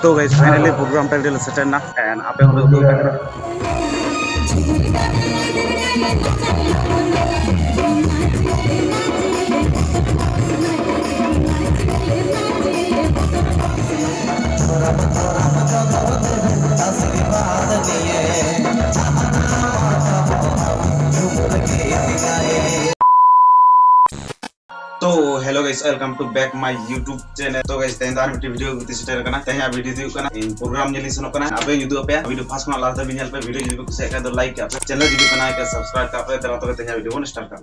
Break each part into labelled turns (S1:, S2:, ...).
S1: तो guys finally programme time ले सेटल ना एंड आपे होले उदो का तो hello guys welcome to back my YouTube channel. तो गाइस तेंदार मिट्टी वीडियो गति सेटर करना तेया वीडियो दिउ करना इन प्रोग्राम नेली सनो करना अबे जुदु पे वीडियो फास्ट में लास्ट तक पे वीडियो जुदु कुछ का तो लाइक कर चैनल जुदु बनाए का सब्सक्राइब कर पे तेरा तो तेया वीडियो वन स्टार्ट कर।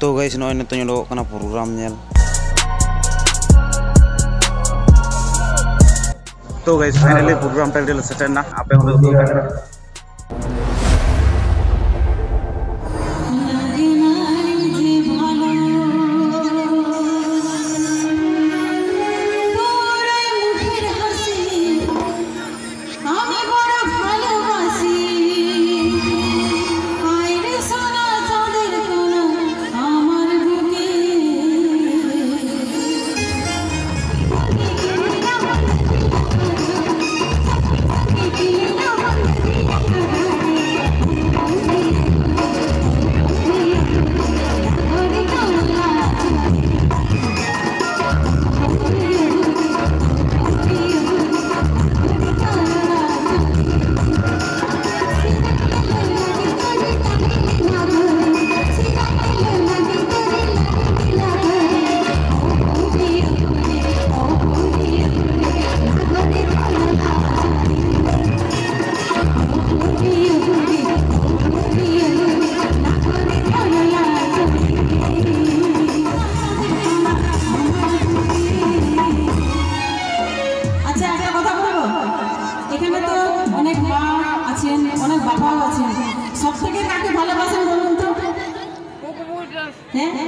S1: तो गाइस नो इन तो नो करना प्रोग्राम नेल तो गाइस फाइनली प्रोग्राम टाइम ले सेटर ना आपे होले उदो का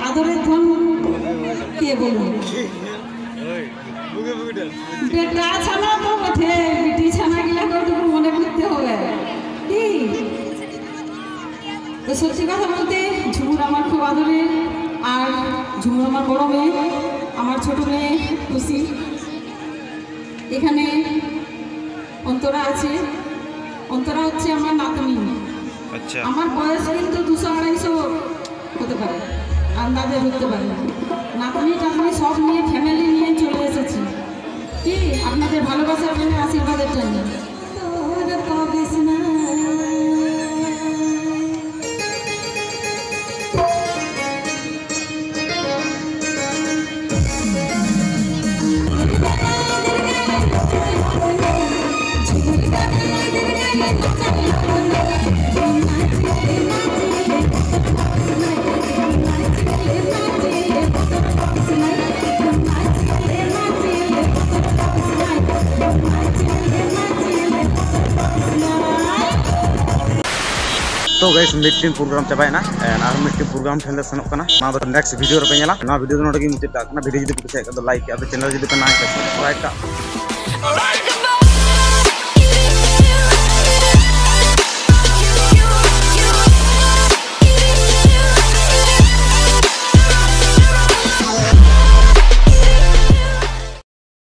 S1: आदरेर धन के बोलबो बेटा छाना तो बठे बेटी छाना गिला कतटुकु मने करते होबे কি তো সত্যি কথা বলতে ঝুমুর আমার খুব আদরের আর ঝুমুর আমার বড় মেয়ে আমার ছোট মেয়ে খুশি এখানে অন্তরা আছে অন্তরা হচ্ছে আমার নাতনি। আচ্ছা আমার বয়স কিন্তু 200-250 হতে পারে अंदाजे ढुकते पारे नातनी टातनी सब निये फैमिली निये चले एसेछि कि आपनादेर भालोबासार जन्य आशीर्वादेर जन्य तोर पाबिस ना तो गाइस मीटिंग प्रोग्राम चाबाय ना एंड मीटिंग प्रोग्राम ठेले सनक कना ना तो नेक्स्ट वीडियो रे पेला ना वीडियो नोडे की मुते वीडियो जदि कुछ है तो लाइक या चैनल जदि पे ना सब्सक्राइब का।